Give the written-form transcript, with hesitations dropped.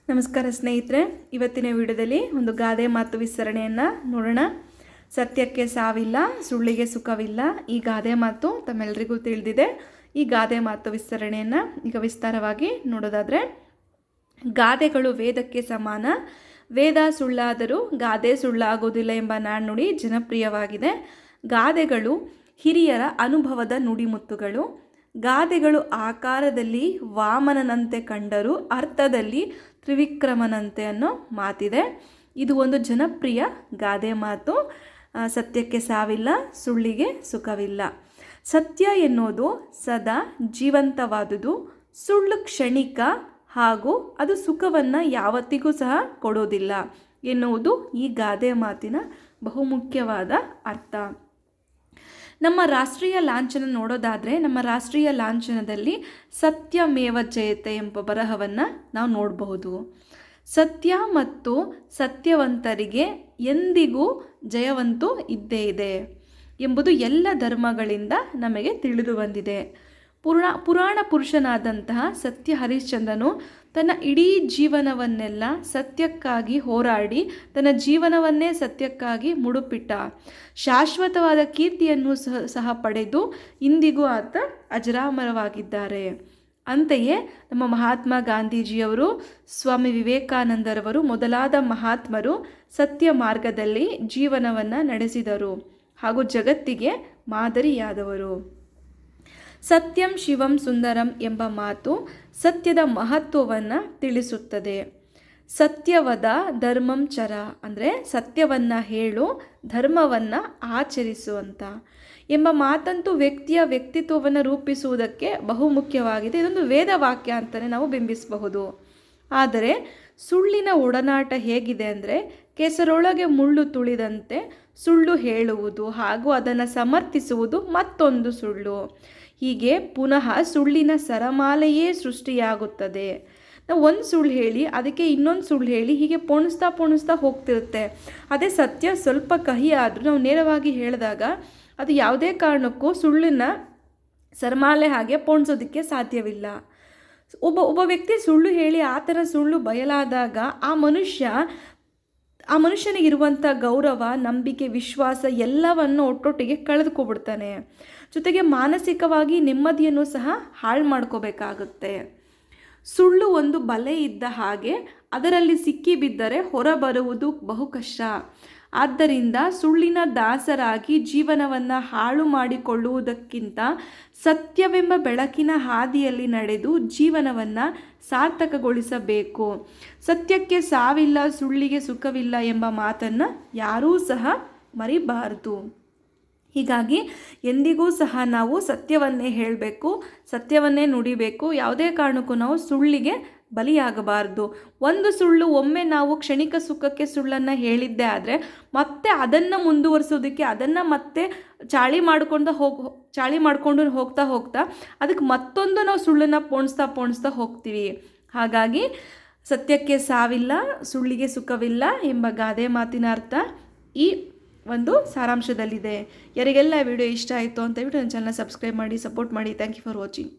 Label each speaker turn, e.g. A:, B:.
A: ನಮಸ್ಕಾರ ಸ್ನೇಹಿತರೆ, ಇವತ್ತಿನ ವಿಡಿಯೋದಲ್ಲಿ ಒಂದು ಗಾದೆ ಮಾತು ವಿಸ್ತರಣೆಯನ್ನು ನೋಡೋಣ. ಸತ್ಯಕ್ಕೆ ಸಾವಿಲ್ಲ, ಸುಳ್ಳಿಗೆ ಸುಖವಿಲ್ಲ. ಈ ಗಾದೆ ಮಾತು ತಮ್ಮೆಲ್ಲರಿಗೂ ತಿಳಿದಿದೆ. ಈ ಗಾದೆ ಮಾತು ವಿಸ್ತರಣೆಯನ್ನು ಈಗ ವಿಸ್ತಾರವಾಗಿ ನೋಡೋದಾದರೆ, ಗಾದೆಗಳು ವೇದಕ್ಕೆ ಸಮಾನ. ವೇದ ಸುಳ್ಳಾದರೂ ಗಾದೆ ಸುಳ್ಳಾಗುವುದಿಲ್ಲ ಎಂಬ ನಾಣ್ಣುಡಿ ಜನಪ್ರಿಯವಾಗಿದೆ. ಗಾದೆಗಳು ಹಿರಿಯರ ಅನುಭವದ ನುಡಿಮುತ್ತುಗಳು. ಗಾದೆಗಳು ಆಕಾರದಲ್ಲಿ ವಾಮನನಂತೆ ಕಂಡರೂ ಅರ್ಥದಲ್ಲಿ ತ್ರಿವಿಕ್ರಮನಂತೆ ಅನ್ನೋ ಮಾತಿದೆ. ಇದು ಒಂದು ಜನಪ್ರಿಯ ಗಾದೆ ಮಾತು. ಸತ್ಯಕ್ಕೆ ಸಾವಿಲ್ಲ, ಸುಳ್ಳಿಗೆ ಸುಖವಿಲ್ಲ. ಸತ್ಯ ಎನ್ನುವುದು ಸದಾ ಜೀವಂತವಾದುದು, ಸುಳ್ಳು ಕ್ಷಣಿಕ ಹಾಗೂ ಅದು ಸುಖವನ್ನು ಯಾವತ್ತಿಗೂ ಸಹ ಕೊಡೋದಿಲ್ಲ ಎನ್ನುವುದು ಈ ಗಾದೆ ಮಾತಿನ ಬಹುಮುಖ್ಯವಾದ ಅರ್ಥ. ನಮ್ಮ ರಾಷ್ಟ್ರೀಯ ಲಾಂಛನ ನೋಡೋದಾದರೆ, ನಮ್ಮ ರಾಷ್ಟ್ರೀಯ ಲಾಂಛನದಲ್ಲಿ ಸತ್ಯಮೇವ ಜಯತೆ ಎಂಬ ಬರಹವನ್ನು ನಾವು ನೋಡಬಹುದು. ಸತ್ಯ ಮತ್ತು ಸತ್ಯವಂತರಿಗೆ ಎಂದಿಗೂ ಜಯವಂತೂ ಇದ್ದೇ ಇದೆ ಎಂಬುದು ಎಲ್ಲ ಧರ್ಮಗಳಿಂದ ನಮಗೆ ತಿಳಿದು ಬಂದಿದೆ. ಪುರಾಣ ಪುರುಷನಾದಂತಹ ಸತ್ಯ ಹರಿಶ್ಚಂದ್ರನು ತನ್ನ ಇಡೀ ಜೀವನವನ್ನೆಲ್ಲ ಸತ್ಯಕ್ಕಾಗಿ ಹೋರಾಡಿ ತನ್ನ ಜೀವನವನ್ನೇ ಸತ್ಯಕ್ಕಾಗಿ ಮುಡುಪಿಟ್ಟ. ಶಾಶ್ವತವಾದ ಕೀರ್ತಿಯನ್ನು ಸಹ ಪಡೆದು ಇಂದಿಗೂ ಆತ ಅಜರಾಮರವಾಗಿದ್ದಾರೆ. ಅಂತೆಯೇ ನಮ್ಮ ಮಹಾತ್ಮ ಗಾಂಧೀಜಿಯವರು, ಸ್ವಾಮಿ ವಿವೇಕಾನಂದರವರು ಮೊದಲಾದ ಮಹಾತ್ಮರು ಸತ್ಯ ಮಾರ್ಗದಲ್ಲಿ ಜೀವನವನ್ನು ನಡೆಸಿದರು ಹಾಗೂ ಜಗತ್ತಿಗೆ ಮಾದರಿಯಾದವರು. ಸತ್ಯಂ ಶಿವಂ ಸುಂದರಂ ಎಂಬ ಮಾತು ಸತ್ಯದ ಮಹತ್ವವನ್ನು ತಿಳಿಸುತ್ತದೆ. ಸತ್ಯವದ ಧರ್ಮಂ ಚರ ಅಂದರೆ ಸತ್ಯವನ್ನು ಹೇಳು, ಧರ್ಮವನ್ನು ಆಚರಿಸುವಂತ ಎಂಬ ಮಾತಂತೂ ವ್ಯಕ್ತಿಯ ವ್ಯಕ್ತಿತ್ವವನ್ನು ರೂಪಿಸುವುದಕ್ಕೆ ಬಹುಮುಖ್ಯವಾಗಿದೆ. ಇದೊಂದು ವೇದವಾಕ್ಯ ಅಂತಲೇ ನಾವು ಬಿಂಬಿಸಬಹುದು. ಆದರೆ ಸುಳ್ಳಿನ ಒಡನಾಟ ಹೇಗಿದೆ ಅಂದರೆ, ಕೆಸರೊಳಗೆ ಮುಳ್ಳು ತುಳಿದಂತೆ ಸುಳ್ಳು ಹೇಳುವುದು ಹಾಗೂ ಅದನ್ನು ಸಮರ್ಥಿಸುವುದು ಮತ್ತೊಂದು ಸುಳ್ಳು. ಹೀಗೆ ಪುನಃ ಸುಳ್ಳಿನ ಸರಮಾಲೆಯೇ ಸೃಷ್ಟಿಯಾಗುತ್ತದೆ. ನಾವು ಒಂದು ಸುಳ್ಳು ಹೇಳಿ ಅದಕ್ಕೆ ಇನ್ನೊಂದು ಸುಳ್ಳು ಹೇಳಿ ಹೀಗೆ ಪೋಣಿಸ್ತಾ ಹೋಗ್ತಿರುತ್ತೆ. ಅದೇ ಸತ್ಯ ಸ್ವಲ್ಪ ಕಹಿ ಆದರೂ ನಾವು ನೇರವಾಗಿ ಹೇಳಿದಾಗ ಅದು ಯಾವುದೇ ಕಾರಣಕ್ಕೂ ಸುಳ್ಳನ್ನು ಸರಮಾಲೆ ಹಾಗೆ ಪೋಣಿಸೋದಕ್ಕೆ ಸಾಧ್ಯವಿಲ್ಲ. ಒಬ್ಬ ವ್ಯಕ್ತಿ ಸುಳ್ಳು ಹೇಳಿ ಆ ಥರ ಸುಳ್ಳು ಬಯಲಾದಾಗ ಆ ಮನುಷ್ಯನಿಗಿರುವಂಥ ಗೌರವ, ನಂಬಿಕೆ, ವಿಶ್ವಾಸ ಎಲ್ಲವನ್ನು ಒಟ್ಟೊಟ್ಟಿಗೆ ಕಳೆದುಕೊಬಿಡ್ತಾನೆ. ಜೊತೆಗೆ ಮಾನಸಿಕವಾಗಿ ನೆಮ್ಮದಿಯನ್ನು ಸಹ ಹಾಳು ಮಾಡ್ಕೋಬೇಕಾಗುತ್ತೆ. ಸುಳ್ಳು ಒಂದು ಬಲೆ ಇದ್ದ ಹಾಗೆ, ಅದರಲ್ಲಿ ಸಿಕ್ಕಿಬಿದ್ದರೆ ಹೊರಬರುವುದು ಬಹು ಕಷ್ಟ. ಆದ್ದರಿಂದ ಸುಳ್ಳಿನ ದಾಸರಾಗಿ ಜೀವನವನ್ನು ಹಾಳು ಮಾಡಿಕೊಳ್ಳುವುದಕ್ಕಿಂತ ಸತ್ಯವೆಂಬ ಬೆಳಕಿನ ಹಾದಿಯಲ್ಲಿ ನಡೆದು ಜೀವನವನ್ನು ಸಾರ್ಥಕಗೊಳಿಸಬೇಕು. ಸತ್ಯಕ್ಕೆ ಸಾವಿಲ್ಲ, ಸುಳ್ಳಿಗೆ ಸುಖವಿಲ್ಲ ಎಂಬ ಮಾತನ್ನು ಯಾರೂ ಸಹ ಮರಿಬಾರದು. ಹೀಗಾಗಿ ಎಂದಿಗೂ ಸಹ ನಾವು ಸತ್ಯವನ್ನೇ ಹೇಳಬೇಕು, ಸತ್ಯವನ್ನೇ ನುಡಿಬೇಕು. ಯಾವುದೇ ಕಾರಣಕ್ಕೂ ನಾವು ಸುಳ್ಳಿಗೆ ಬಲಿಯಾಗಬಾರ್ದು. ಒಂದು ಸುಳ್ಳು ಒಮ್ಮೆ ನಾವು ಕ್ಷಣಿಕ ಸುಖಕ್ಕೆ ಸುಳ್ಳನ್ನು ಹೇಳಿದ್ದೇ ಆದರೆ ಮತ್ತೆ ಅದನ್ನು ಮುಂದುವರಿಸೋದಕ್ಕೆ, ಅದನ್ನು ಮತ್ತೆ ಚಾಳಿ ಮಾಡಿಕೊಂಡು ಹೋಗ್ತಾ ಅದಕ್ಕೆ ಮತ್ತೊಂದು ನಾವು ಸುಳ್ಳನ್ನು ಪೋಣಿಸ್ತಾ ಹೋಗ್ತೀವಿ. ಹಾಗಾಗಿ ಸತ್ಯಕ್ಕೆ ಸಾವಿಲ್ಲ, ಸುಳ್ಳಿಗೆ ಸುಖವಿಲ್ಲ ಎಂಬ ಗಾದೆ ಮಾತಿನ ಅರ್ಥ ಈ ಒಂದು ಸಾರಾಂಶದಲ್ಲಿದೆ. ಯಾರಿಗೆಲ್ಲ ವಿಡಿಯೋ ಇಷ್ಟ ಆಯಿತು ಅಂತ ಹೇಳ್ಬಿಟ್ಟು ನನ್ನ ಚಾನಲ್ ಸಬ್ಸ್ಕ್ರೈಬ್ ಮಾಡಿ, ಸಪೋರ್ಟ್ ಮಾಡಿ. Thank you for watching.